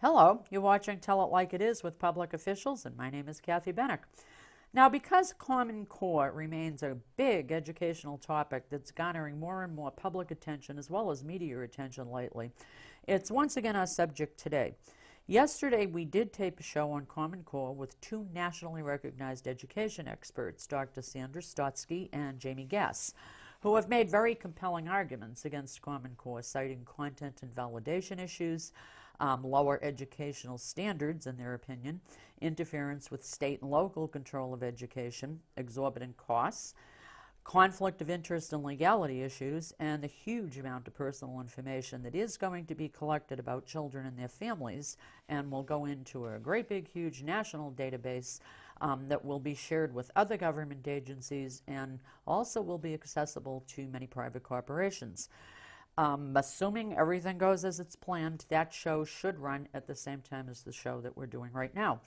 Hello, you're watching Tell It Like It Is with public officials, and my name is Kathy Benuck. Now, because Common Core remains a big educational topic that's garnering more and more public attention as well as media attention lately, it's once again our subject today. Yesterday, we did tape a show on Common Core with two nationally recognized education experts, Dr. Sandra Stotsky and Jamie Gass, who have made very compelling arguments against Common Core, citing content and validation issues, lower educational standards, in their opinion, interference with state and local control of education, exorbitant costs, conflict of interest and legality issues, and the huge amount of personal information that is going to be collected about children and their families and will go into a great big huge national database that will be shared with other government agencies and also will be accessible to many private corporations. Assuming everything goes as it's planned, that show should run at the same time as the show that we're doing right now.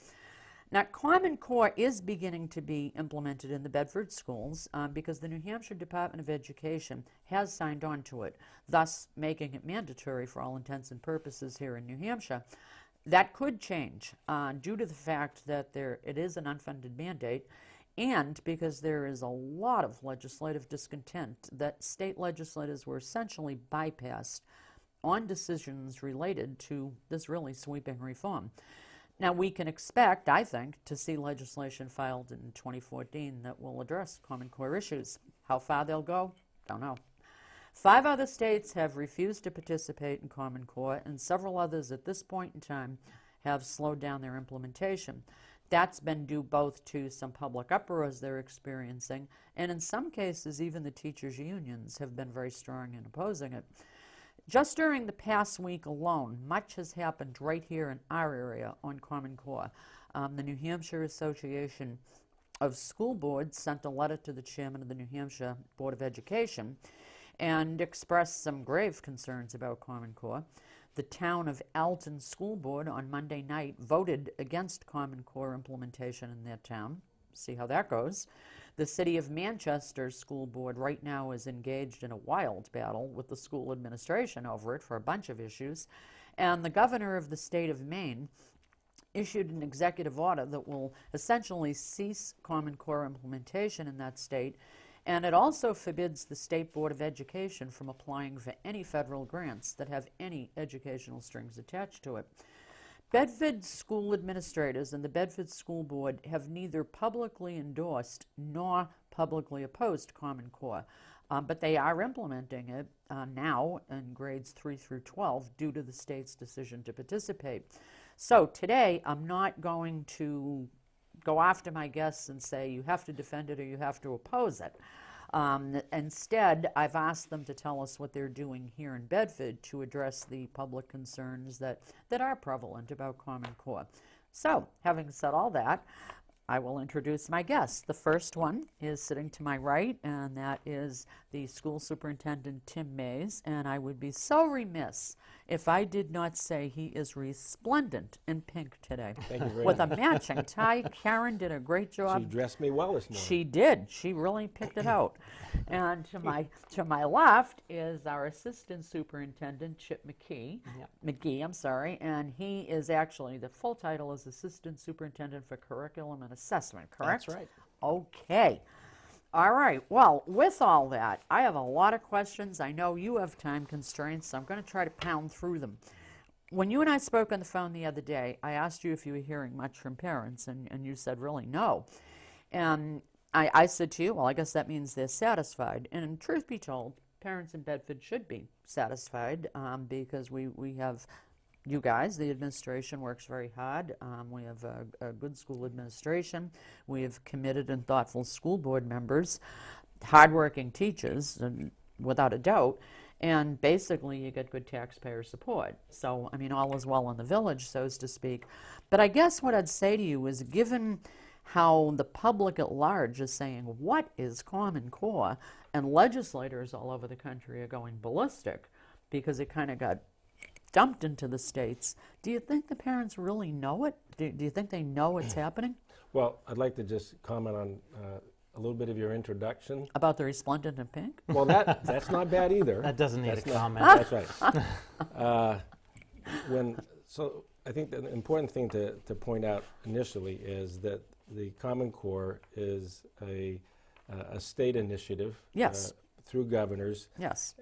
Now, Common Core is beginning to be implemented in the Bedford schools because the New Hampshire Department of Education has signed on to it, thus making it mandatory for all intents and purposes here in New Hampshire. That could change due to the fact that it is an unfunded mandate, and because there is a lot of legislative discontent that state legislators were essentially bypassed on decisions related to this really sweeping reform. Now, we can expect, I think, to see legislation filed in 2014 that will address Common Core issues. How far they'll go, don't know. 5 other states have refused to participate in Common Core, and several others at this point in time have slowed down their implementation. That's been due both to some public uproars they're experiencing, and in some cases, even the teachers' unions have been very strong in opposing it. Just during the past week alone, much has happened right here in our area on Common Core. The New Hampshire Association of School Boards sent a letter to the chairman of the New Hampshire Board of Education and expressed some grave concerns about Common Core. The town of Alton School Board on Monday night voted against Common Core implementation in their town. See how that goes. The City of Manchester School Board right now is engaged in a wild battle with the school administration over it for a bunch of issues. And the governor of the state of Maine issued an executive order that will essentially cease Common Core implementation in that state. And it also forbids the State Board of Education from applying for any federal grants that have any educational strings attached to it. Bedford school administrators and the Bedford School Board have neither publicly endorsed nor publicly opposed Common Core, but they are implementing it now in grades 3 through 12 due to the state's decision to participate. So today, I'm not going to go after my guests and say you have to defend it or you have to oppose it. Instead, I've asked them to tell us what they're doing here in Bedford to address the public concerns that are prevalent about Common Core. So, having said all that, I will introduce my guests. The first one is sitting to my right, and that is the school superintendent, Tim Mays, and I would be so remiss if I did not say he is resplendent in pink today. Thank you very with much. a matching tie. Karen did a great job. She dressed me well this morning. She did. She really picked it out. And to my left is our assistant superintendent, Chip McGee. McGee, I'm sorry, and he is actually, the full title is assistant superintendent for curriculum and assessment, correct? That's right. Okay. All right. Well, with all that, I have a lot of questions. I know you have time constraints, so I'm going to try to pound through them. When you and I spoke on the phone the other day, I asked you if you were hearing much from parents, and you said really no. And I said to you, well, I guess that means they're satisfied. And truth be told, parents in Bedford should be satisfied because we have, you guys, the administration works very hard. We have a good school administration. We have committed and thoughtful school board members, hardworking teachers, and without a doubt. And basically, you get good taxpayer support. So, I mean, all is well in the village, so to speak. But I guess what I'd say to you is, given how the public at large is saying, what is Common Core? And legislators all over the country are going ballistic because it kind of got dumped into the states. Do you think the parents really know it? Do you think they know what's happening? Well, I'd like to just comment on a little bit of your introduction. About the resplendent in pink? Well, that's not bad either. That doesn't need a comment. That's right. I think the important thing to point out initially is that the Common Core is a state initiative. Yes. Through governors. Yes.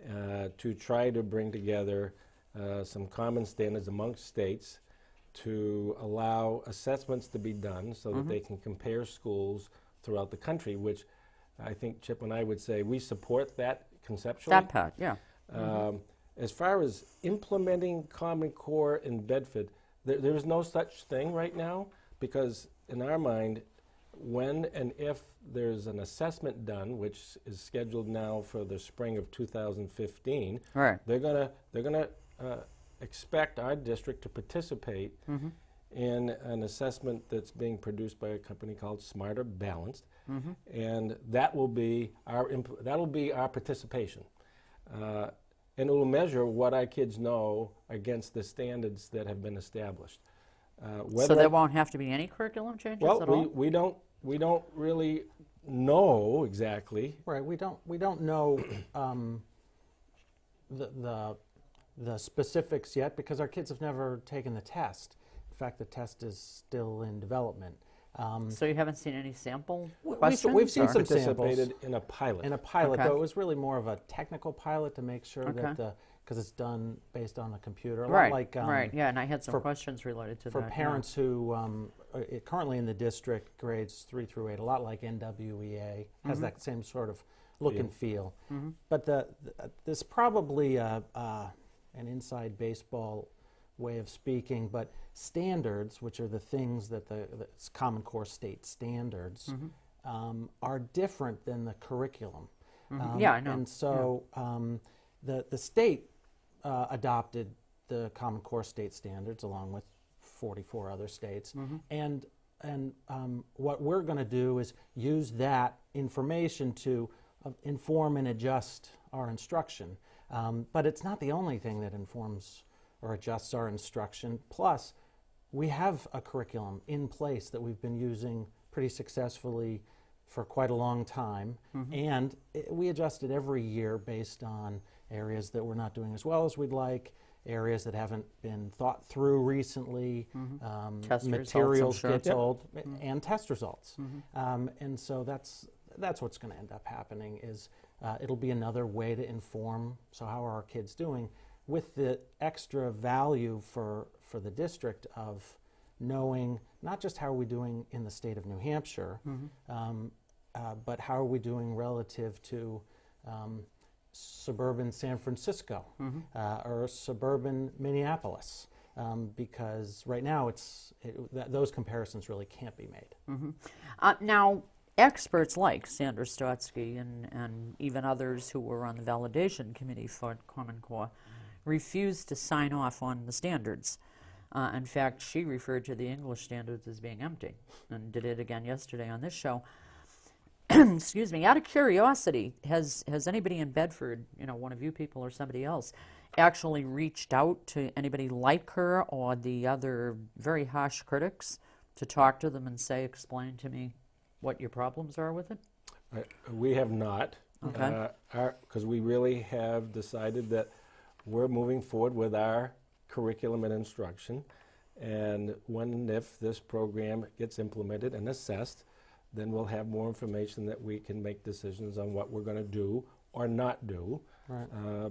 To try to bring together some common standards amongst states to allow assessments to be done so that they can compare schools throughout the country, which I think Chip and I would say we support that conceptually. That part, yeah. As far as implementing Common Core in Bedford, there is no such thing right now, because in our mind, when and if there's an assessment done, which is scheduled now for the spring of 2015, right, they're gonna expect our district to participate in an assessment that's being produced by a company called Smarter Balanced, and that will be our participation, and it will measure what our kids know against the standards that have been established. So there won't have to be any curriculum changes at all? We don't really know exactly. Right. We don't know the specifics yet, because our kids have never taken the test. In fact, the test is still in development. So you haven't seen any sample questions? We've seen some participated samples in a pilot. Okay. Though it was really more of a technical pilot to make sure Okay. that because it's done based on the computer. A Right, lot like, right, yeah, and I had some questions related to for that. parents who currently in the district, grades 3 through 8, a lot like NWEA, has that same sort of look and feel. But there's probably an inside baseball way of speaking, but standards, which are the things that the Common Core state standards, are different than the curriculum. Yeah, I know. And so the state adopted the Common Core state standards along with 44 other states, and what we're going to do is use that information to inform and adjust our instruction. But it's not the only thing that informs or adjusts our instruction. Plus, we have a curriculum in place that we've been using pretty successfully for quite a long time, and we adjust it every year based on areas that we're not doing as well as we'd like, areas that haven't been thought through recently, materials get old, and test results. And so that's what's going to end up happening is it'll be another way to inform, so how are our kids doing, with the extra value for the district of knowing not just how are we doing in the state of New Hampshire, but how are we doing relative to suburban San Francisco or suburban Minneapolis, because right now those comparisons really can't be made. Now, experts like Sandra Stotsky and even others who were on the validation committee for Common Core refused to sign off on the standards. In fact, she referred to the English standards as being empty, and did it again yesterday on this show. Excuse me. Out of curiosity, has anybody in Bedford, one of you people or somebody else, actually reached out to anybody like her or the other very harsh critics to talk to them and say, explain to me what your problems are with it? We have not, Okay. Because we really have decided that we're moving forward with our curriculum and instruction, and when and if this program gets implemented and assessed, then we'll have more information that we can make decisions on what we're going to do or not do,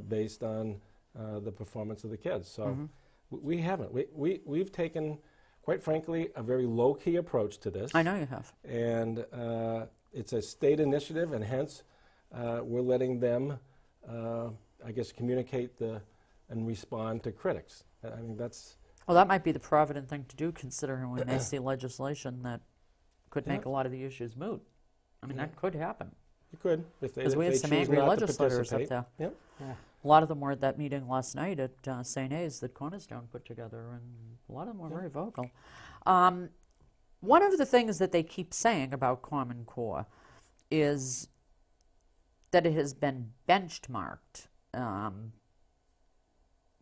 based on the performance of the kids. So we haven't. We've taken, quite frankly, a very low-key approach to this. I know you have. And it's a state initiative, and hence we're letting them, I guess, communicate and respond to critics. I mean, that's... Well, that might be the provident thing to do, considering we may see legislation that could make a lot of the issues moot. I mean, that could happen. It could, if they Because we had some angry legislators up there. Yep. Yeah. A lot of them were at that meeting last night at St. A's that Cornerstone put together, and a lot of them were very vocal. One of the things that they keep saying about Common Core is that it has been benchmarked,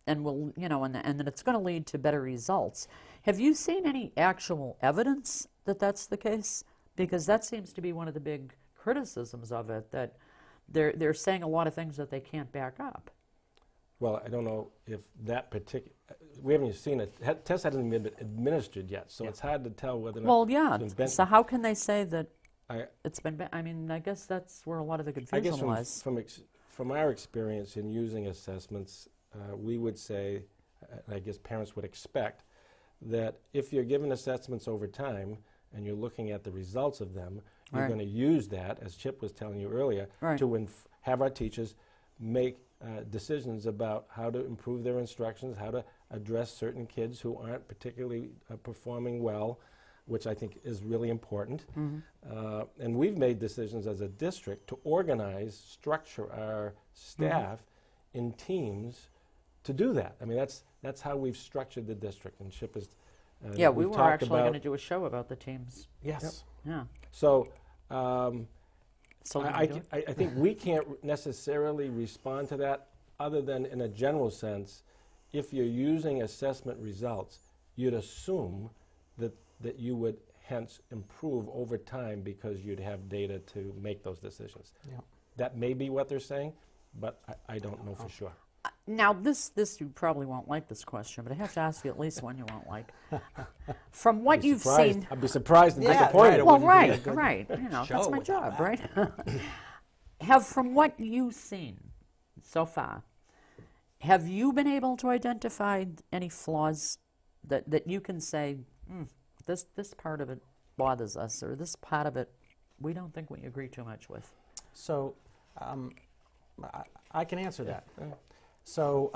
and will, and that it's going to lead to better results. Have you seen any actual evidence that that's the case? Because that seems to be one of the big criticisms of it, that they're saying a lot of things that they can't back up. Well, I don't know if that particular, we haven't even seen it, test hasn't been administered yet, so it's hard to tell whether or not. Well, yeah. it's been So how can they say that I, it's been? I mean, I guess that's where a lot of the I guess confusion lies. from our experience in using assessments, we would say, I guess parents would expect, that if you're given assessments over time and you're looking at the results of them, you're Right. going to use that, as Chip was telling you earlier, Right. to have our teachers make decisions about how to improve their instructions, how to address certain kids who aren't particularly performing well, which I think is really important. And we've made decisions as a district to organize, structure our staff in teams to do that. I mean, that's how we've structured the district. And Chip is. Yeah, we we've were talked actually going about- to do a show about the teams. Yes. Yeah. So. So I think we can't necessarily respond to that other than in a general sense. If you're using assessment results, you'd assume that you would hence improve over time because you'd have data to make those decisions. Yeah. That may be what they're saying, but I don't know for sure. Now, this you probably won't like this question, but I have to ask you at least one you won't like. From what you've seen, I'd be surprised and Yeah, disappointed. right, it well, wouldn't be a right, good right. You know, that's show my without job, right? From what you've seen so far, have you been able to identify any flaws that you can say, this part of it bothers us, or this part of it we don't think we agree too much with? So I can answer that. So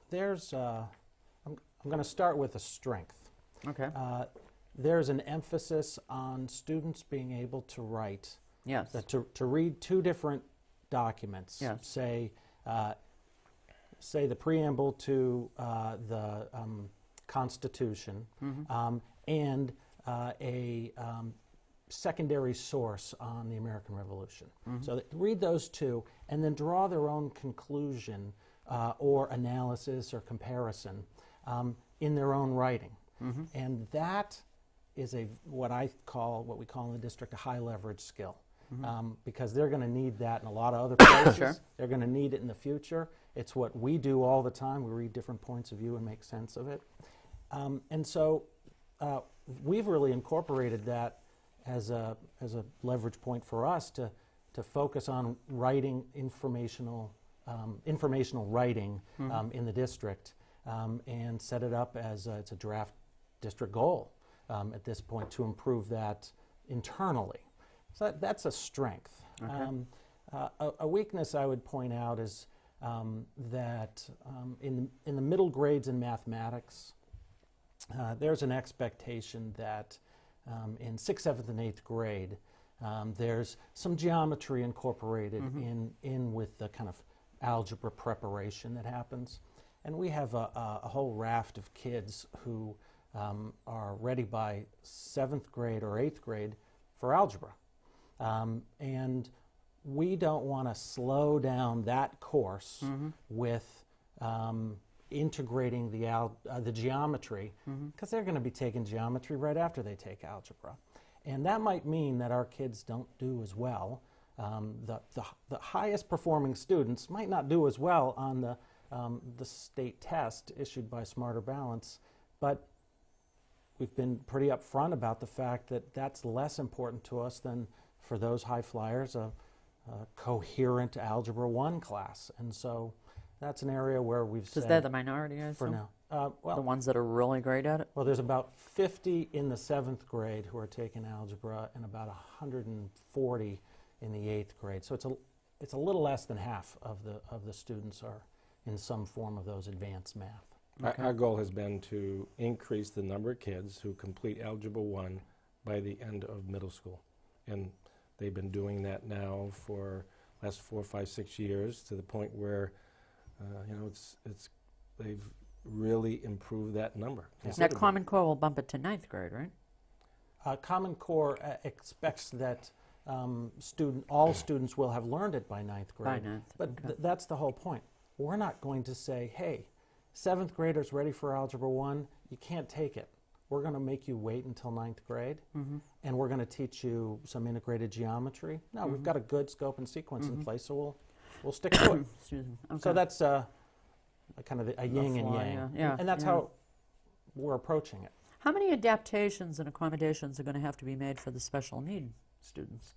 there's, I'm going to start with a strength. Okay. There's an emphasis on students being able to write, Yes. to read two different documents. Yes. Say the preamble to the Constitution and a secondary source on the American Revolution. So read those two and then draw their own conclusion or analysis or comparison in their own writing. And that is what we call in the district a high leverage skill. Because they're going to need that in a lot of other places. Sure. They're going to need it in the future. It's what we do all the time. We read different points of view and make sense of it. And so we've really incorporated that as a leverage point for us to focus on writing informational writing in the district and set it up as it's a draft district goal at this point to improve that internally. So that's a strength. Okay. A weakness I would point out is that in the middle grades in mathematics, there's an expectation that in 6th, 7th, and 8th grade, there's some geometry incorporated in with the kind of algebra preparation that happens. And we have a whole raft of kids who are ready by 7th grade or 8th grade for algebra. And we don't want to slow down that course with integrating the geometry, because they're going to be taking geometry right after they take algebra. And that might mean that our kids don't do as well. The highest performing students might not do as well on the state test issued by Smarter Balance, but we've been pretty upfront about the fact that that's less important to us than for those high flyers a coherent Algebra 1 class. And so that's an area where we've said... Is that the minority, I for assume? now. The ones that are really great at it? Well, there's about 50 in the 7th grade who are taking algebra and about 140 in the 8th grade. So it's a little less than half of the students are in some form of those advanced math. Okay. Our goal has been to increase the number of kids who complete Algebra 1 by the end of middle school. And they've been doing that now for the last 4, 5, 6 years to the point where they've really improved that number. That Common Core will bump it to 9th grade, right? Common Core expects that all students will have learned it by 9th grade. By 9th, But okay. that's the whole point. We're not going to say, hey, 7th graders ready for Algebra 1, you can't take it. We're going to make you wait until 9th grade, and we're going to teach you some integrated geometry. No, we've got a good scope and sequence in place, so we'll stick to it. Excuse me. Okay. So that's kind of a yin and fly, yang. yeah. And that's Yeah. how we're approaching it. How many adaptations and accommodations are going to have to be made for the special need students?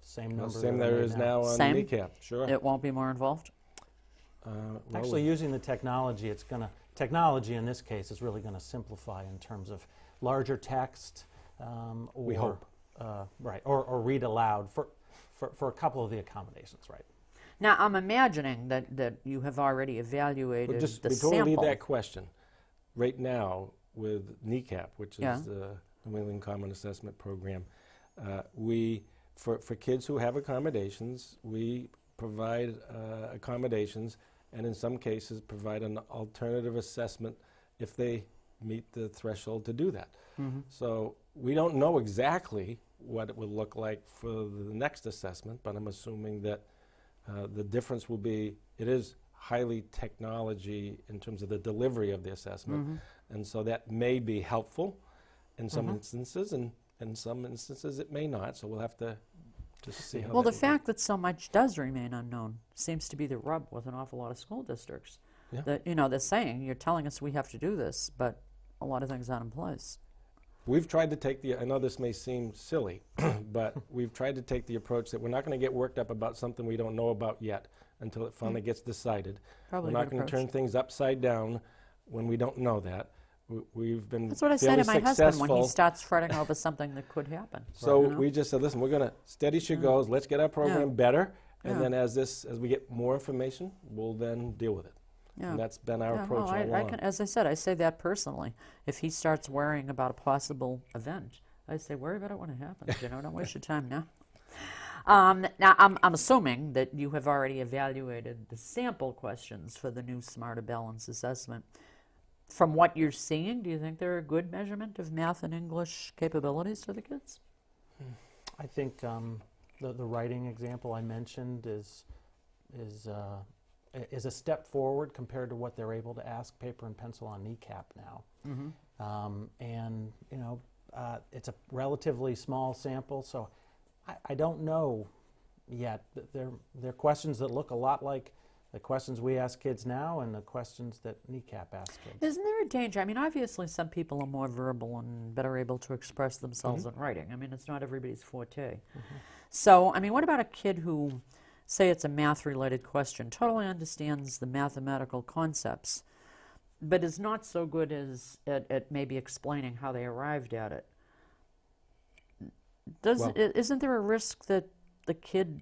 Same Well, number same that are there made is now on Same? kneecap, sure. It won't be more involved? Well, Actually, using the technology, technology in this case is really going to simplify in terms of larger text, or We hope. Right, or read aloud for a couple of the accommodations, right? Now, I'm imagining that you have already evaluated the before we leave sample. that question, right now with kneecap, which Yeah. is the New England Common Assessment Program, for kids who have accommodations, we provide accommodations, and in some cases provide an alternative assessment if they meet the threshold to do that. So we don't know exactly what it would look like for the next assessment, but I'm assuming that the difference will be, it is highly technology in terms of the delivery of the assessment, and so that may be helpful in some instances, and in some instances it may not, so we'll have to just see how Well, that the fact that so much does remain unknown seems to be the rub with an awful lot of school districts. Yeah. That, you know, they're saying, you're telling us we have to do this, but a lot of things aren't in place. We've tried to take I know this may seem silly, but we've tried to take the approach that we're not going to get worked up about something we don't know about yet until it finally gets decided. Probably a we're not good going to turn approach. things upside down when we don't know that. We've been That's what I say fairly to my husband when he successful. starts fretting over something that could happen. So you know? we just said, listen, we're going to steady she goes. Let's get our program better, and then as we get more information, we'll then deal with it. Yeah. And that's been our Yeah, approach no, all along. as I said, I say that personally. If he starts worrying about a possible event, I say, worry about it when it happens. You know, don't waste your time now. Now, I'm assuming that you have already evaluated the sample questions for the new Smarter Balance assessment. From what you're seeing, do you think they're a good measurement of math and English capabilities for the kids? I think the writing example I mentioned is a step forward compared to what they're able to ask paper and pencil on kneecap now. And you know, it's a relatively small sample, so I don't know yet. They're questions that look a lot like the questions we ask kids now and the questions that kneecap asks kids. Isn't there a danger? I mean, obviously some people are more verbal and better able to express themselves in writing. I mean, it's not everybody's forte. So, I mean, what about a kid who, say it's a math-related question, totally understands the mathematical concepts, but is not so good at maybe explaining how they arrived at it? Isn't there a risk that the kid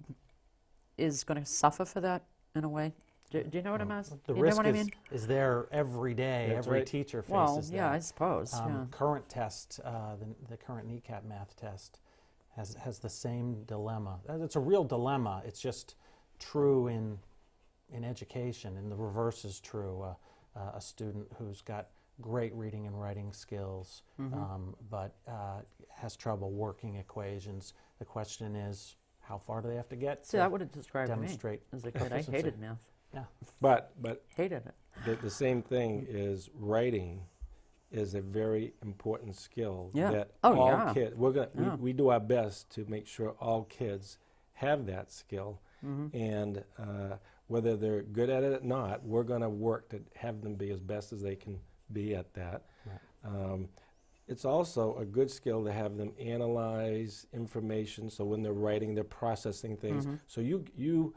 is going to suffer for that in a way? Do you know what I'm asking? The You risk know what I mean? is there every day. That's Every right. teacher faces Well, that. yeah, I suppose. Yeah. Current test, the current kneecap math test, has the same dilemma. It's a real dilemma. It's just true in education, and the reverse is true. A student who's got great reading and writing skills, but has trouble working equations. The question is, how far do they have to get? See, that would have described me demonstrate as a kid. I proficiency. hated math. Yeah. But Hated it. the same thing is writing is a very important skill Yeah. that Oh, all yeah. kids, Yeah. we do our best to make sure all kids have that skill. And whether they're good at it or not, we're going to work to have them be as best as they can be at that. Right. It's also a good skill to have them analyze information, so when they're writing, they're processing things. So you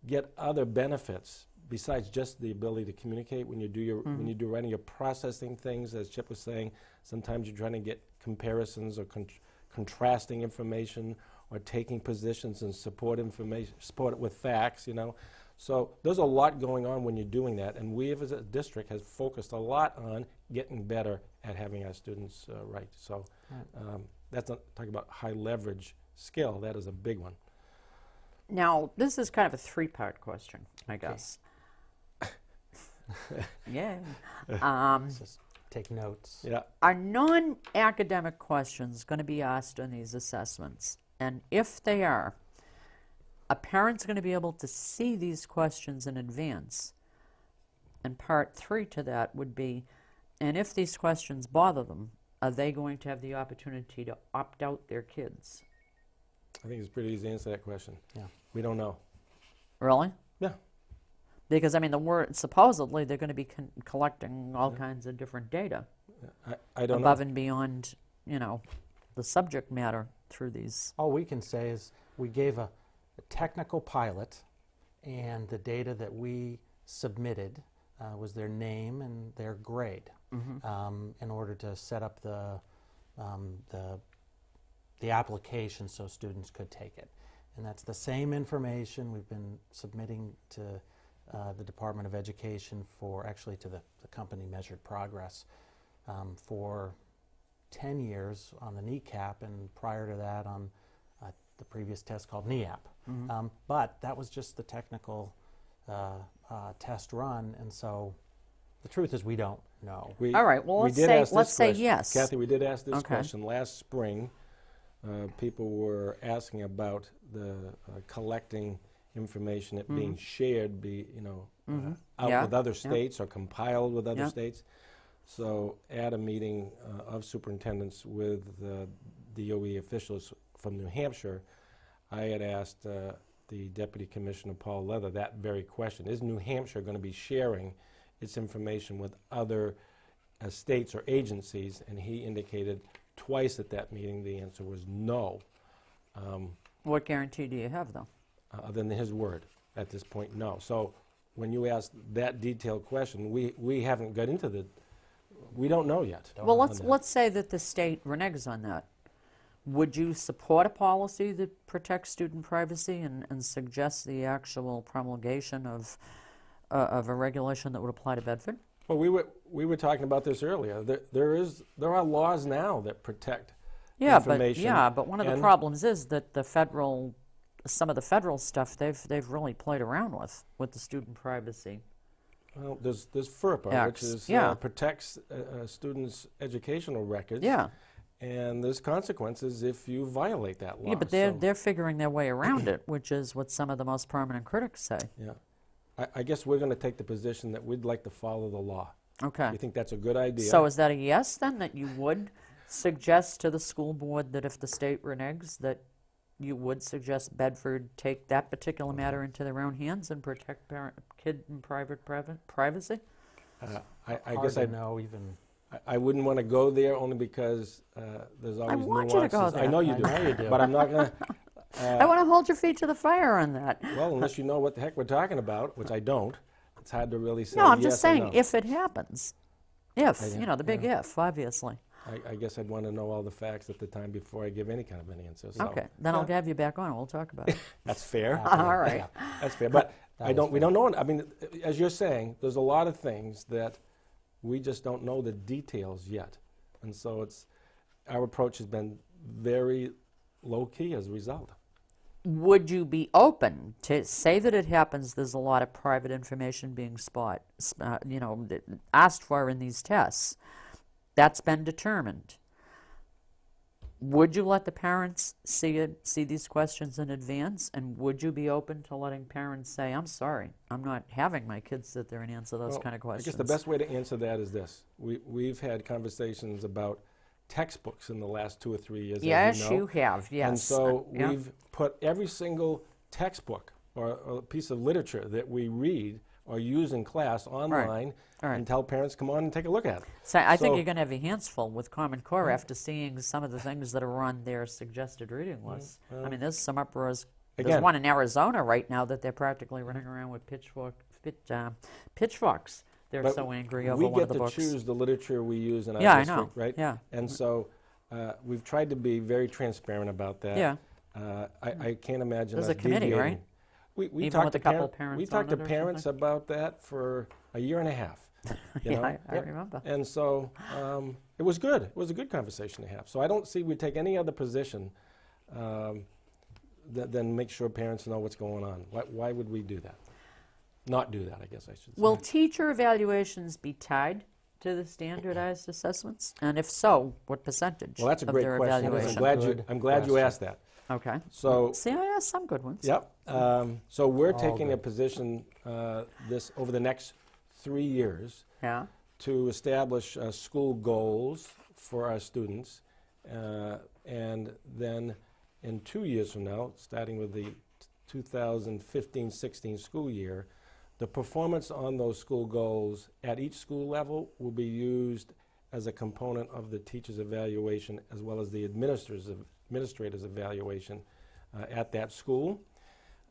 get other benefits besides just the ability to communicate. When you do when you do writing, you're processing things. As Chip was saying, sometimes you're trying to get comparisons or contrasting information, or taking positions and support it with facts. You know, so there's a lot going on when you're doing that, and we as a district has focused a lot on getting better at having our students write. So that's not talking about high leverage skill. That is a big one. Now, this is kind of a three-part question, I guess. Yeah. Just take notes. Yeah. Are non-academic questions going to be asked in these assessments? And if they are parent's going to be able to see these questions in advance? And part three to that would be, and if these questions bother them, are they going to have the opportunity to opt out their kids? I think it's pretty easy to answer that question. Yeah. We don't know. Really? Yeah. Because, I mean, the word, supposedly, they're going to be collecting all kinds of different data I don't above know. and beyond, you know, the subject matter through these. All we can say is we gave a technical pilot, and the data that we submitted was their name and their grade in order to set up the application so students could take it. And that's the same information we've been submitting to the Department of Education for, actually to the company Measured Progress, for 10 years on the NECAP, and prior to that on the previous test called NEAP. But that was just the technical test run, and so the truth is we don't know. All right, well, we let's did say- ask this let's say question. yes. Kathy, we did ask this Okay. question last spring. People were asking about the collecting information, it being shared, out Yeah, with other yeah. states or compiled with other Yeah. states. So at a meeting of superintendents with DOE officials from New Hampshire, I had asked the Deputy Commissioner Paul Leather that very question. Is New Hampshire going to be sharing its information with other states or agencies? And he indicated twice at that meeting the answer was no. What guarantee do you have, though? Other than his word at this point, no. So when you ask that detailed question, we haven't got into we don't know yet. Well, on that. let's say that the state reneges on that. Would you support a policy that protects student privacy and suggests the actual promulgation of a regulation that would apply to Bedford? Well, we were talking about this earlier. There are laws now that protect information. But one of the and- problems is that some of the federal stuff they've really played around with the student privacy. Well, there's FERPA, Acts, which is yeah. protects students' educational records. Yeah. And there's consequences if you violate that law. Yeah, but they're figuring their way around it, which is what some of the most prominent critics say. Yeah. I guess we're going to take the position that we'd like to follow the law. Okay. You think that's a good idea? So is that a yes, then, that you would suggest to the school board that if the state reneges, that you would suggest Bedford take that particular matter into their own hands and protect kid and privacy? I Hard guess to know even. I wouldn't want to go there only because there's always want you to nuances. go I there. know you I do. know you do. But I'm not going to. I want to hold your feet to the fire on that. Well, unless you know what the heck we're talking about, which I don't, it's hard to really say. No, I'm yes just or saying no. if it happens. If, I- the big if, obviously. I guess I'd want to know all the facts at the time before I give any kind of an answer. So. Okay, then I'll have you back on and we'll talk about it. That's fair. All right. Yeah. That's fair. But That is we don't know. I mean, as you're saying, there's a lot of things that we just don't know the details yet. And so our approach has been very low key as a result. Would you be open to say that it happens? There's a lot of private information being asked for in these tests. That's been determined. Would you let the parents see these questions in advance? And would you be open to letting parents say, I'm sorry, I'm not having my kids sit there and answer those Well, kind of questions? I guess the best way to answer that is this. We've had conversations about textbooks in the last 2 or 3 years. Yes, as you know. you have, yes. And so yeah. we've put every single textbook or piece of literature that we read or use in class online All right. and tell parents, come on and take a look at it. So I think So- you're going to have your hands full with Common Core after seeing some of the things that are on their suggested reading lists. I mean, there's some uproars. There's Again- one in Arizona right now that they're practically running around with pitchforks. They're But so angry over we one get of the to books. choose the literature we use in our Yeah, I district, know. right? Yeah. And so we've tried to be very transparent about that. Yeah. I can't imagine There's us a committee, deviating. right? We Even talked with to a couple parents. parents We on talked to it or parents something? about that for a year and a half. you Yeah, know? I remember. And so it was good. It was a good conversation to have. So I don't see we take any other position than make sure parents know what's going on. Why would we do that? Not do that, I guess I should say. Will teacher evaluations be tied to the standardized assessments? And if so, what percentage Well, that's a of great their question. evaluation? I'm glad you question. asked that. Okay. So See, I asked some good ones. Yep. So we're All taking a good. position over the next 3 years Yeah. to establish school goals for our students, and then in 2 years from now, starting with the 2015-16 school year, The performance on those school goals at each school level will be used as a component of the teacher's evaluation as well as the administrator's evaluation at that school.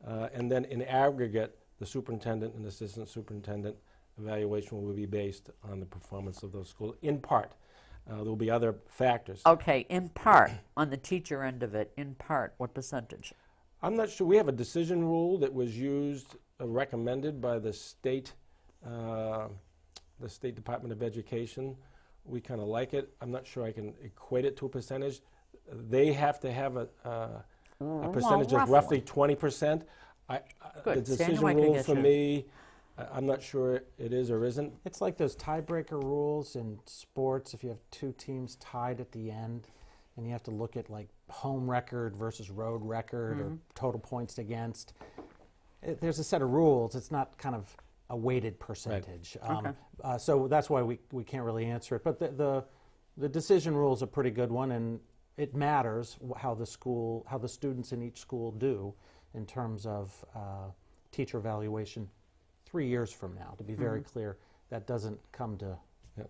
And then in aggregate, the superintendent and assistant superintendent evaluation will be based on the performance of those schools, in part. There will be other factors. Okay, in part, on the teacher end of it, in part, what percentage? I'm not sure. We have a decision rule that was used, recommended by the State Department of Education. We kind of like it. I'm not sure I can equate it to a percentage. They have to have a percentage of roughly 20%. The decision rule for me, I'm not sure it is or isn't. It's like those tiebreaker rules in sports. If you have two teams tied at the end, and you have to look at like home record versus road record or total points against. There's a set of rules. It's not kind of a weighted percentage. Okay. So that's why we can't really answer it. But the decision rule is a pretty good one, and it matters how the students in each school do in terms of teacher evaluation 3 years from now. To be very clear, that doesn't come to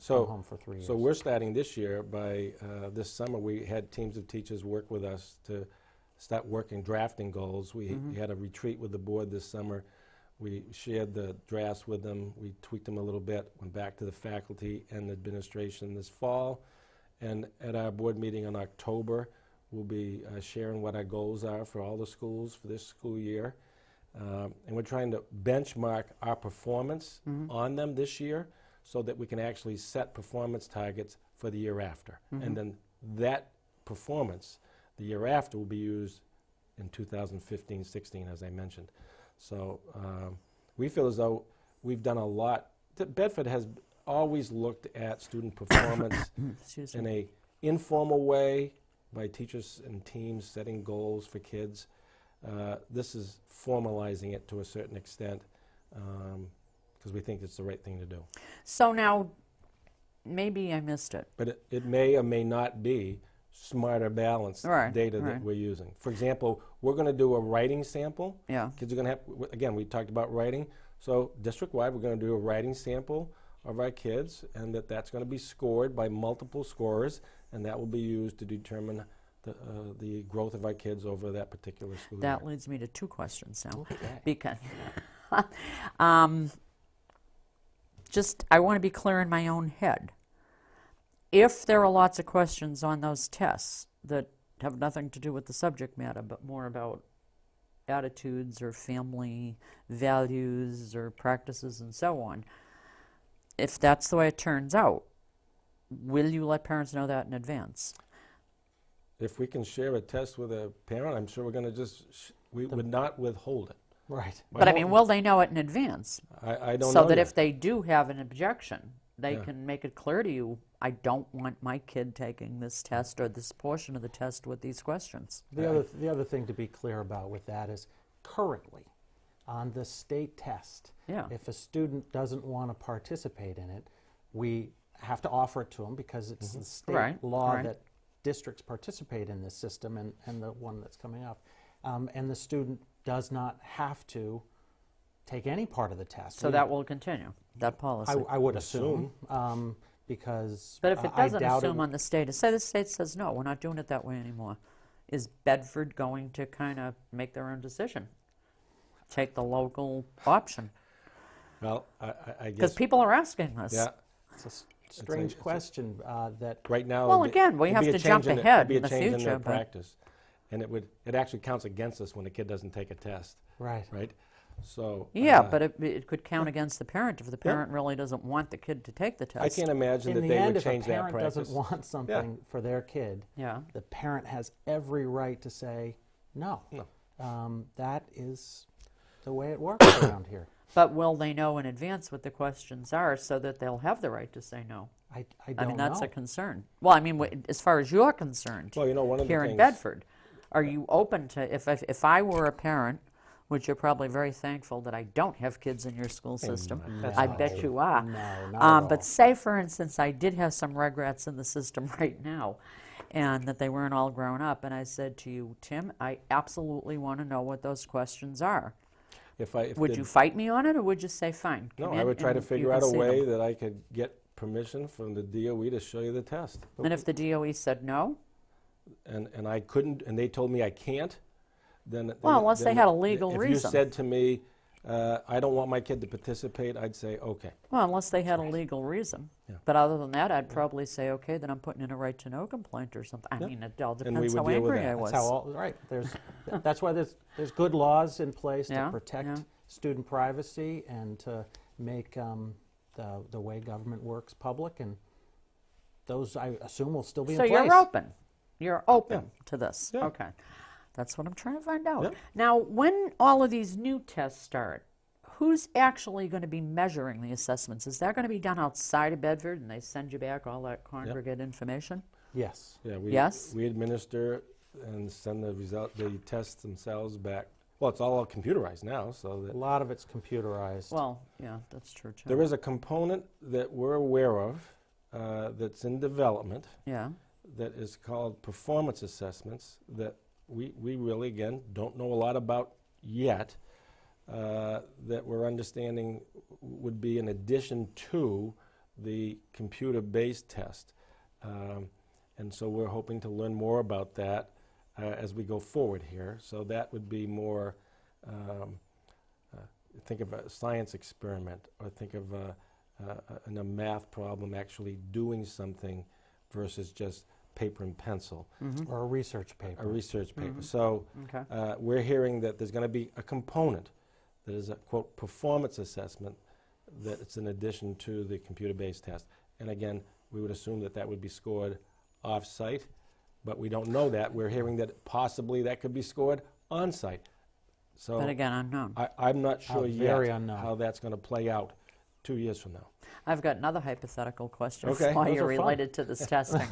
come home for 3 years. So we're starting this year. By this summer, we had teams of teachers work with us to start drafting goals. We had a retreat with the board this summer. We shared the drafts with them. We tweaked them a little bit, went back to the faculty and administration this fall. And at our board meeting in October, we'll be sharing what our goals are for all the schools for this school year. And we're trying to benchmark our performance on them this year so that we can actually set performance targets for the year after. And then that performance, the year after, will be used in 2015-16, as I mentioned. So we feel as though we've done a lot. Bedford has always looked at student performance in an informal way by teachers and teams setting goals for kids. This is formalizing it to a certain extent because we think it's the right thing to do. So now, maybe I missed it. But it may or may not be smarter balanced data that we're using. For example, we're going to do a writing sample. Yeah. Kids are going to have, again, we talked about writing. So district-wide, we're going to do a writing sample of our kids, and that's going to be scored by multiple scorers, and that will be used to determine the growth of our kids over that particular school year. That leads me to two questions now. Okay. Because I want to be clear in my own head. If there are lots of questions on those tests that have nothing to do with the subject matter, but more about attitudes or family values or practices and so on, if that's the way it turns out, will you let parents know that in advance? If we can share a test with a parent, I'm sure we're going to we would not withhold it. Right. But I mean, will they know it in advance? I don't know. So that yet. if they do have an objection, they can make it clear to you, I don't want my kid taking this test or this portion of the test with these questions. The other thing to be clear about with that is currently on the state test, if a student doesn't want to participate in it, we have to offer it to them because it's the state law that districts participate in this system and the one that's coming up. And the student does not have to take any part of the test. So that will continue, that policy? I would assume. Because but if it doesn't assume on the state, say the state says, no, we're not doing it that way anymore, is Bedford going to kind of make their own decision? Take the local option? Well, I guess... Because people are asking this. Yeah. It's a strange question that... Right now... Well, again, we have to jump ahead in the future. It would be a change in their practice. And it actually counts against us when a kid doesn't take a test. Right. Right? So... Yeah, but it could count against the parent if the parent really doesn't want the kid to take the test. I can't imagine that they would change that practice. In the end, if a parent doesn't want something for their kid, the parent has every right to say no. That is the way it works around here. But will they know in advance what the questions are so that they'll have the right to say no? I don't know. I mean, that's a concern. Well, I mean, as far as you're concerned, well, one of the here in Bedford, are you open to, if I were a parent, which you're probably very thankful that I don't have kids in your school system. I bet you are. No, not at all. But say, for instance, I did have some regrets in the system right now, and that they weren't all grown up, and I said to you, Tim, I absolutely want to know what those questions are. if Would the- you fight me on it, or would you say, fine? No, come I in would try to and you figure can out a see way them." that I could get permission from the DOE to show you the test. And if the DOE said no? And I couldn't, and they told me I can't, then... Well, unless they then had a legal If reason. you said to me, I don't want my kid to participate, I'd say, okay. Well, unless they had a legal reason. Yeah. But other than that, I'd probably say, okay, then I'm putting in a right to know complaint or something. I Yeah. mean, it all we depends would how deal with angry that. I was. That's how all, right. That's why there's good laws in place Yeah, to protect yeah. student privacy and to make the way government works public, and those, I assume, will still be So in place. you're open. You're open to this. Yeah. Okay. That's what I'm trying to find out. Yeah. Now, when all of these new tests start, who's actually going to be measuring the assessments? Is that going to be done outside of Bedford and they send you back all that congregate information? Yes. Yeah, Yes? we administer and send the tests themselves back. Well, it's all computerized now, so A that lot of it's computerized. Well, yeah, that's true too. there is a component that we're aware of that's in development Yeah. that is called performance assessments that we really, again, don't know a lot about yet, that we're understanding would be in addition to the computer-based test. And so we're hoping to learn more about that as we go forward here. So that would be more, think of a science experiment, or think of in a math problem actually doing something versus just paper and pencil, or a research paper. a research paper. So Okay. we're hearing that there's going to be a component that is a, quote, performance assessment that it's in addition to the computer-based test. And again, we would assume that that would be scored off-site, but we don't know that. We're hearing that possibly that could be scored on-site. So But again, unknown. I'm not sure very yet unknown. how that's going to play out 2 years from now. I've got another hypothetical question Okay, for those you are fun. related to this testing.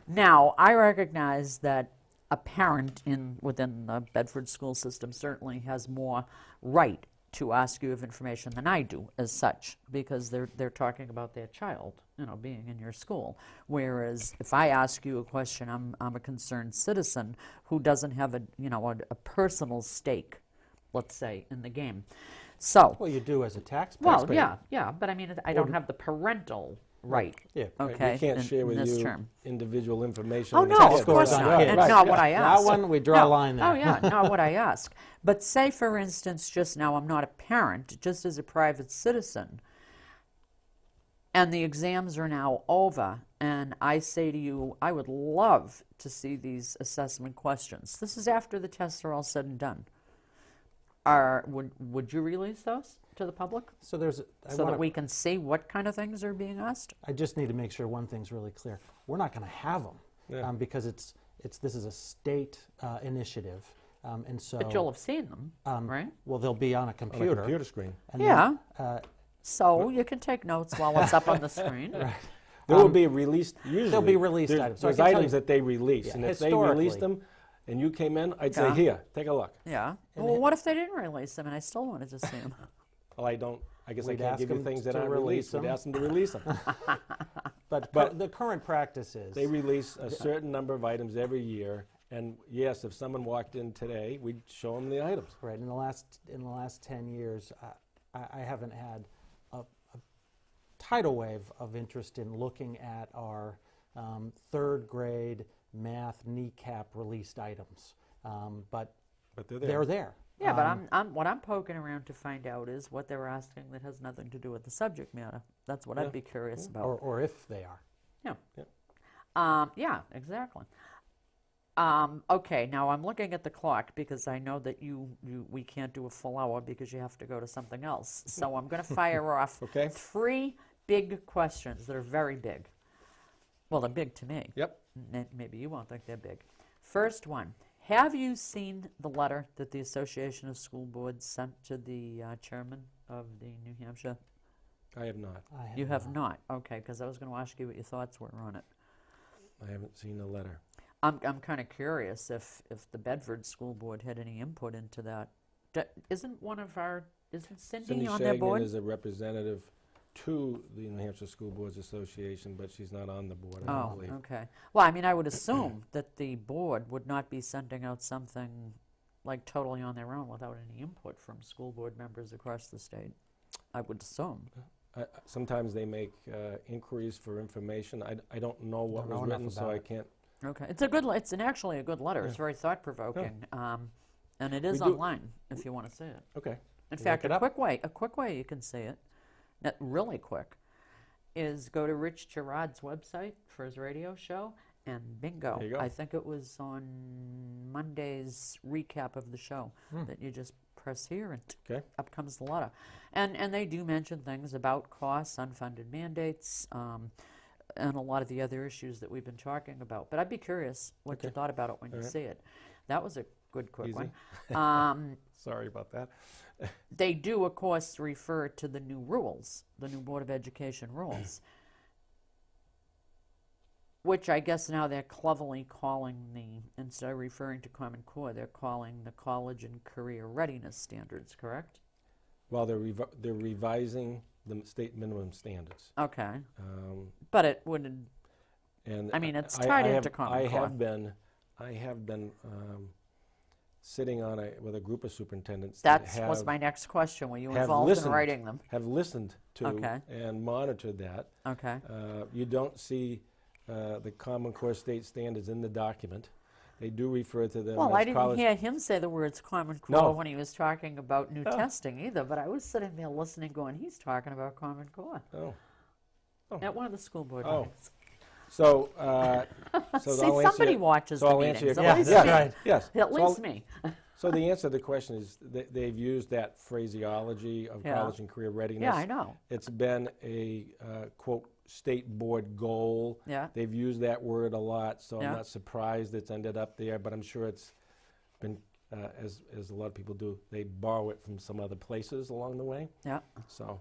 Now, I recognize that a parent within the Bedford school system certainly has more right to ask you of information than I do as such, because they're talking about their child, being in your school. Whereas if I ask you a question, I'm a concerned citizen who doesn't have a personal stake, let's say, in the game. So, Well, you do as a taxpayer. well, yeah, but I mean, I don't have the parental right. Yeah. Okay, We can't in share with this you term. individual information. Oh, on the no, kids. of course on not. kids. And Right, not what I That asked. one, we draw a No. line there. Oh, yeah, not what I ask. But say, for instance, just now I'm not a parent, just as a private citizen, and the exams are now over, and I say to you, I would love to see these assessment questions. This is after the tests are all said and done. Would you release those to the public So there's, so that we can see what kind of things are being asked? I just need to make sure one thing's really clear. We're not going to have them Yeah. because this is a state initiative, and so. But you'll have seen them, right? Well, they'll be on a On a computer. computer screen. And Yeah. then, So you can take notes while it's up on the screen. There will be released, usually. there'll be released there's, items. So I There's can tell items you- that they release, Yeah, and if they released historically. them and you came in, I'd Yeah. say, here, take a look. Yeah. And Well, it- what if they didn't release them and I still wanted to see them? Well, I guess I We'd can't ask give you them things that to aren't release released. We'd them. ask them to release them. but the current practice is They release a certain number of items every year, and yes, if someone walked in today, we'd show them the items. right in the last 10 years. I haven't had a tidal wave of interest in looking at our third grade math kneecap released items, but But they're there. they're there. Yeah, but what I'm poking around to find out is what they're asking that has nothing to do with the subject matter. That's what I'd be curious about. Or if they are. Yeah. Yeah. Yeah, exactly. Okay, now I'm looking at the clock because I know that we can't do a full hour because you have to go to something else. So I'm going to fire off Okay. 3 big questions that are very big. Well, they're big to me. Yep. Maybe you won't think they're big. First one, have you seen the letter that the Association of School Boards sent to the chairman of the New Hampshire? I have not. You have not? Okay, because I was going to ask you what your thoughts were on it. I haven't seen the letter. I'm kind of curious if the Bedford School Board had any input into that. Isn't Cindy Cindy on their board? Shagnon is a representative to the New Hampshire School Boards Association, but she's not on the board, I don't Oh, believe. okay. Well, I mean, I would assume that the board would not be sending out something like totally on their own without any input from school board members across the state, I would assume. Sometimes they make inquiries for information. I don't know what Don't know was enough written, so about I it. can't. Okay, it's actually a good letter. It's very thought-provoking, and it is We do- online if you want to see it. Okay. In Look fact, it a up. quick way you can see it, really quick, is go to Rich Gerard's website for his radio show, and bingo. There you go. I think it was on Monday's recap of the show that you just press here and Okay. up comes the letter. And they do mention things about costs, unfunded mandates, and a lot of the other issues that we've been talking about. But I'd be curious what you Okay. thought about it when you see it. That was a good quick Easy. one. Sorry about that. They do, of course, refer to the new rules, the new Board of Education rules, which I guess now they're cleverly calling instead of referring to Common Core, they're calling the college and career readiness standards, correct? Well, they're revising the state minimum standards. Okay. Um, But it wouldn't, and I mean, it's I tied have- into Common I Core. have been sitting on with a group of superintendents That that was my next question. Were you have involved in listened. writing them? have listened to Okay. and monitored that. Okay. You don't see the Common Core state standards in the document. They do refer to them Well, as I didn't college. hear him say the words Common Core No. when he was talking about new No. testing either, but I was sitting there listening going, he's talking about Common Core Oh. at one of the school board Oh. meetings. So, so See, I'll answer somebody your- watches so the I'll answer meetings, your at Yeah, least that's me. right. Yes. At So least I'll- me. So the answer to the question is they've used that phraseology of Yeah. college and career readiness. Yeah, I know. It's been a, quote, state board goal. Yeah. They've used that word a lot, so Yeah. I'm not surprised it's ended up there, but I'm sure it's been, as a lot of people do, they borrow it from some other places along the way. Yeah. So,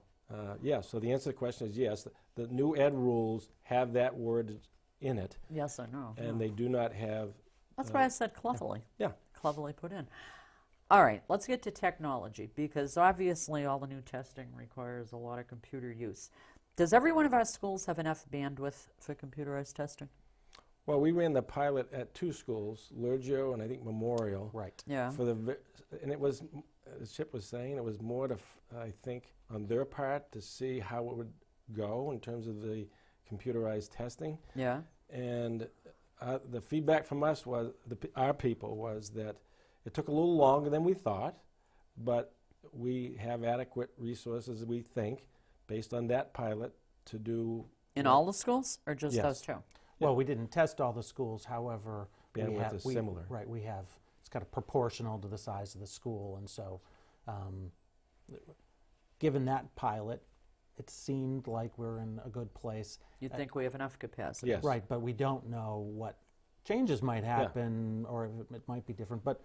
yeah, so the answer to the question is yes. The new ed rules have that word in it, Yes, I know. and yeah. they do not have, That's why I said cleverly. yeah. Cleverly put in. All right, let's get to technology, because obviously all the new testing requires a lot of computer use. Does every one of our schools have enough bandwidth for computerized testing? Well, we ran the pilot at 2 schools, Lurgio and I think Memorial. Right. Yeah. And it was, as Chip was saying, it was more to, I think, on their part to see how it would go in terms of the computerized testing. Yeah. And the feedback from us was, our people was that it took a little longer than we thought, but we have adequate resources, we think, based on that pilot to do In all the schools, or just Yes. those two? Well, we didn't test all the schools, however, Bandwidth is similar. Right, we have, it's kind of proportional to the size of the school, and so, given that pilot, it seemed like we're in a good place. You'd think we have enough capacity. Yes. Right, but we don't know what changes might happen, or if it might be different, but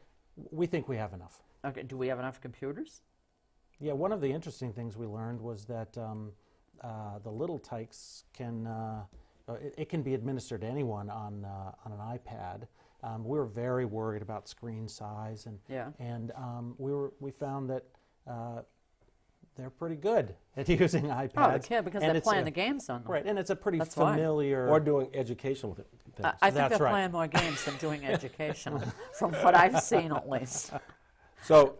we think we have enough. Okay, do we have enough computers? Yeah, one of the interesting things we learned was that the little tykes can, it can be administered to anyone on an iPad. We were very worried about screen size, Yeah. and we found that they're pretty good at using iPads. Oh, the kid, because and they're it's playing a- the games on them. Right, and it's a pretty That's why. familiar. or doing educational things. I think That's they're right. playing more games than doing education, from what I've seen at least. So,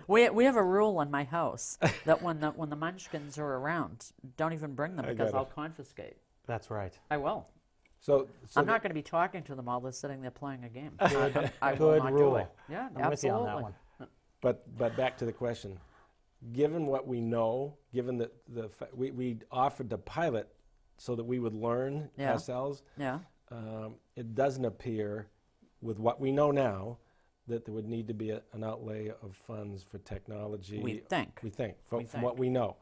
We have a rule in my house that when the munchkins are around, don't even bring them I because got it. I'll confiscate. That's right. I will. so I'm not going to be talking to them while they're sitting there playing a game. I will Good not do rule. it. Yeah, I'm with you absolutely. on that one. But back to the question. Given what we know, given that we offered the pilot so that we would learn Yeah. ourselves, Yeah. it doesn't appear, with what we know now, that there would need to be an outlay of funds for technology. We think. We think, from We what think. we know.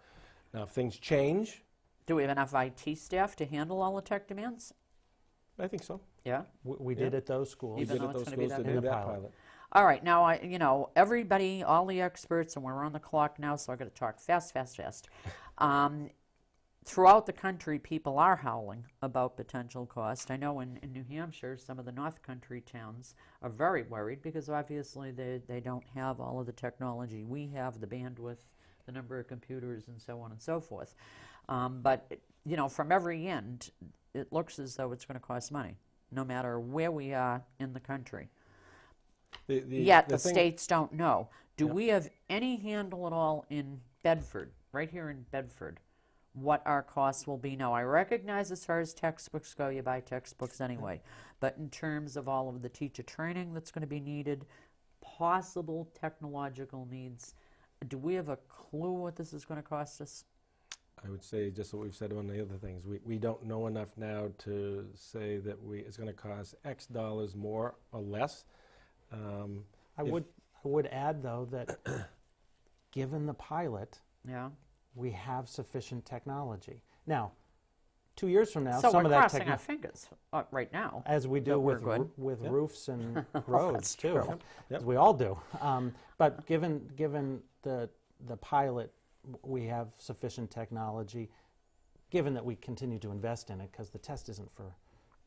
Now, if things change, Do we have enough IT staff to handle all the tech demands? I think so. Yeah. We Yeah. did at those schools. We Even did though at it's those gonna be schools to that do big? that Pilot. pilot. All right, now, everybody, all the experts, and we're on the clock now, so I've got to talk fast. Throughout the country, people are howling about potential cost. I know in New Hampshire, some of the North Country towns are very worried because obviously they don't have all of the technology we have, the bandwidth, the number of computers, and so on and so forth. But, from every end, it looks as though it's going to cost money, no matter where we are in the country. Yet the thing- states don't know. Do Yep. we have any handle at all in Bedford, right here in Bedford, what our costs will be? Now, I recognize as far as textbooks go, you buy textbooks anyway, but in terms of all of the teacher training that's going to be needed, possible technological needs, do we have a clue what this is going to cost us? I would say just what we've said on the other things. We don't know enough now to say that it's going to cost X dollars more or less. I would add, though, that given the pilot, Yeah. we have sufficient technology. Now, 2 years from now, So some we're of that crossing our fingers right now. as we do that we're with good. with Yep. roofs and That's roads too, true. Yep. as we all do. But given the pilot, we have sufficient technology. Given that we continue to invest in it, because the test isn't for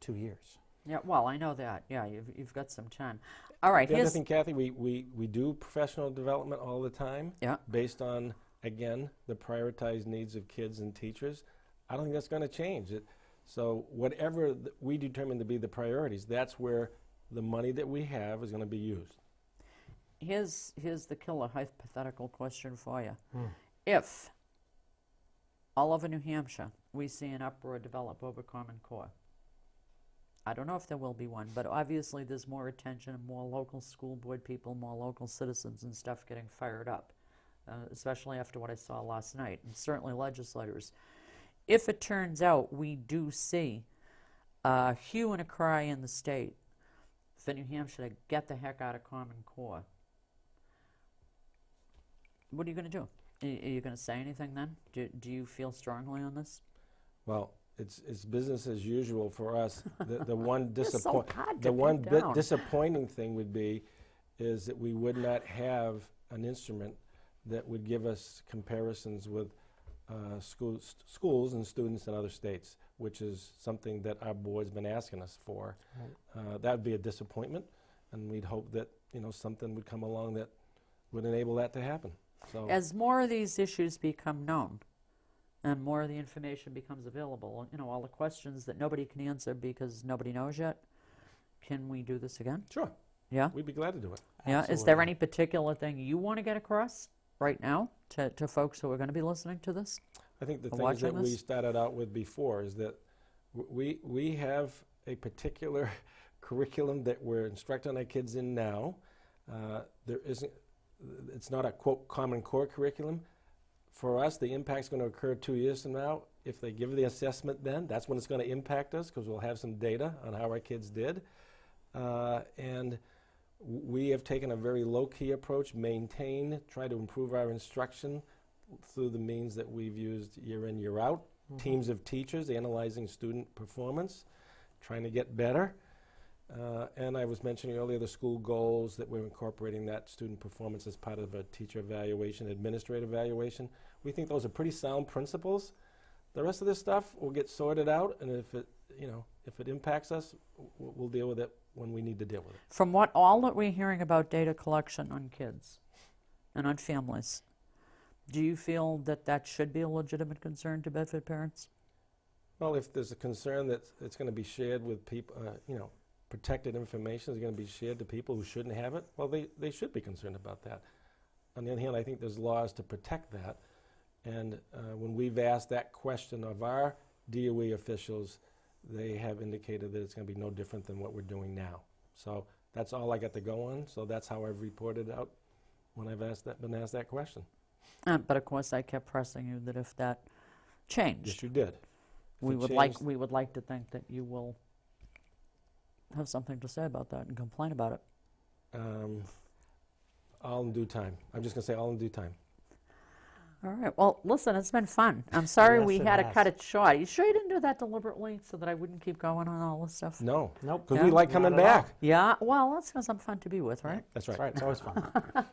2 years. Yeah, well, I know that. Yeah, you've got some time. All right, The other here's thing, Kathy, we do professional development all the time. Yeah. Based on, again, the prioritized needs of kids and teachers. I don't think that's going to change. So whatever we determine to be the priorities, that's where the money that we have is going to be used. here's the killer hypothetical question for you. If all over New Hampshire we see an uproar develop over Common Core, I don't know if there will be one, but obviously there's more attention and more local school board people, more local citizens and stuff getting fired up, especially after what I saw last night, and certainly legislators. If it turns out we do see a hue and a cry in the state for New Hampshire to get the heck out of Common Core, what are you going to do? Are you going to say anything then? Do you feel strongly on this? Well, it's business as usual for us. The one You're so hard to pin down. disappointing thing would be is that we would not have an instrument that would give us comparisons with schools and students in other states, which is something that our board's been asking us for. Right. That would be a disappointment, and we'd hope that something would come along that would enable that to happen. So, as more of these issues become known and more of the information becomes available, all the questions that nobody can answer because nobody knows yet, can we do this again? sure, Yeah? we'd be glad to do it. Yeah. Is Absolutely. there any particular thing you want to get across right now to folks who are going to be listening to this? I think the Or things that watching we this? started out with before is that we have a particular curriculum that we're instructing our kids in now. It's not a, quote, Common Core curriculum. For us, the impact's going to occur 2 years from now. If they give the assessment then, that's when it's going to impact us, because we'll have some data on how our kids did. And we have taken a very low-key approach, try to improve our instruction through the means that we've used year in, year out. Teams of teachers analyzing student performance, trying to get better. And I was mentioning earlier the school goals, that we're incorporating that student performance as part of a teacher evaluation, administrative evaluation. We think those are pretty sound principles. The rest of this stuff will get sorted out, and if it impacts us, we'll deal with it when we need to deal with it. From all that we're hearing about data collection on kids and on families, do you feel that should be a legitimate concern to Bedford parents? Well, if there's a concern that it's going to be shared with people, protected information is going to be shared to people who shouldn't have it, well, they should be concerned about that. On the other hand, I think there's laws to protect that. And when we've asked that question of our DOE officials, they have indicated that it's going to be no different than what we're doing now. So that's all I got to go on. So that's how I've reported out when I've been asked that question. But of course, I kept pressing you that if that changed, Yes, you did. we would like to think that you will have something to say about that and complain about it. All in due time. I'm just going to say all in due time. All right. Well, listen, it's been fun. I'm sorry Yes, we it had to has. cut it short. You sure you didn't do that deliberately so that I wouldn't keep going on all this stuff? No. Nope. Because Yeah? we like coming Not at all. back. Yeah. Well, that's because I'm fun to be with, right? That's right. That's right. It's always fun.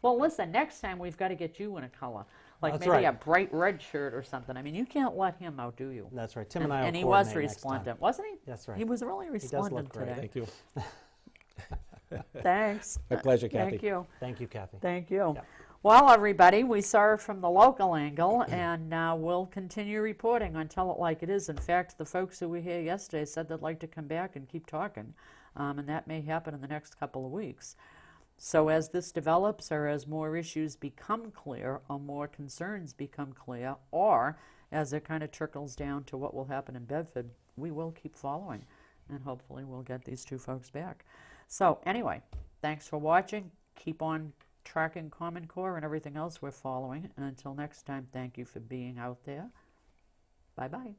Well, listen, next time we've got to get you in a color, like That's maybe right. a bright red shirt or something. I mean, you can't let him outdo you. That's right. Tim and I will And he was coordinate next time. resplendent, wasn't he? That's right. He was really does resplendent look great. today. Thank you. Thanks. My pleasure, Kathy. Thank you. Thank you, Kathy. Thank you. Yeah. Well, everybody, we saw it from the local angle, and we'll continue reporting on Tell It Like It Is. In fact, the folks who were here yesterday said they'd like to come back and keep talking and that may happen in the next couple of weeks. So as this develops, or as more issues become clear, or more concerns become clear, or as it kind of trickles down to what will happen in Bedford, we will keep following, and hopefully we'll get these two folks back. So anyway, thanks for watching. Keep on tracking Common Core and everything else we're following. And until next time, thank you for being out there. Bye-bye.